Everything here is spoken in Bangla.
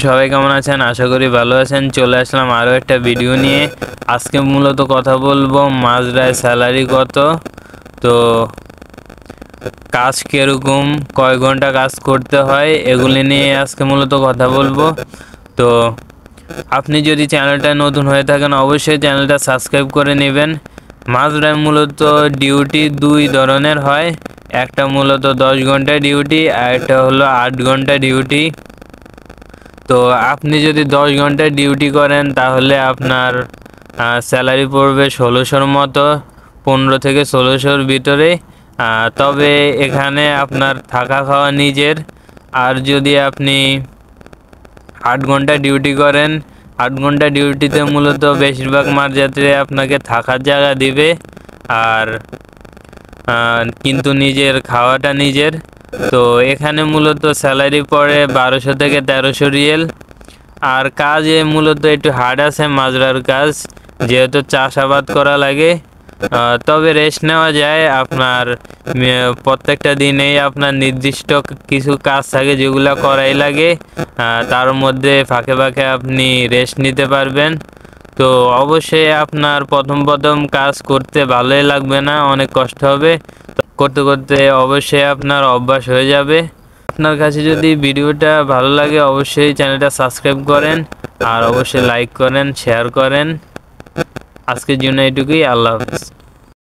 সবাই কেমন আছেন? আশা করি ভালো আছেন। চলে আসলাম আরও একটা ভিডিও নিয়ে। আজকে মূলত কথা বলবো মাজরায় স্যালারি কত, তো কাজ কীরকম, কয় ঘন্টা কাজ করতে হয়, এগুলি নিয়ে আজকে মূলত কথা বলবো। তো আপনি যদি চ্যানেলটা নতুন হয়ে থাকেন অবশ্যই চ্যানেলটা সাবস্ক্রাইব করে নেবেন। মাজরায় মূলত ডিউটি দুই ধরনের হয়, একটা মূলত 10 ঘন্টা ডিউটি আর একটা হলো 8 ঘন্টা ডিউটি। তো আপনি যদি 10 ঘন্টা ডিউটি করেন তাহলে আপনার স্যালারি পড়বে 1600-র মতো, 15 থেকে 1600-র ভিতরে। তবে এখানে আপনার থাকা খাওয়া নিজের। আর যদি আপনি 8 ঘন্টা ডিউটি করেন, 8 ঘন্টা ডিউটিতে মূলত বেশিরভাগ মাঠযাত্রী আপনাকে থাকার জায়গা দিবে, আর কিন্তু নিজের খাওয়াটা নিজের। তো এখানে মূলত স্যালারি পড়ে 1200 থেকে 1300 রিয়েল। আর কাজে মূলত একটু হার্ড আছে মাজরার কাজ, যেহেতু চাষাবাদ করা লাগে। তবে রেস্ট নেওয়া যায়। আপনার প্রত্যেকটা দিনেই আপনার নির্দিষ্ট কিছু কাজ থাকে যেগুলো করাই লাগে, তার মধ্যে ফাঁকে ফাঁকে আপনি রেস্ট নিতে পারবেন। তো অবশ্যই আপনার প্রথম কাজ করতে ভালোই লাগবে না, অনেক কষ্ট হবে। করতে করতে অবশ্যই আপনার অভ্যাস হয়ে যাবে। আপনার কাছে যদি ভিডিওটা ভালো লাগে অবশ্যই চ্যানেলটা সাবস্ক্রাইব করেন, আর অবশ্যই লাইক করেন, শেয়ার করেন। আজকের জন্য এটুকুই। আল্লাহ হাফেজ।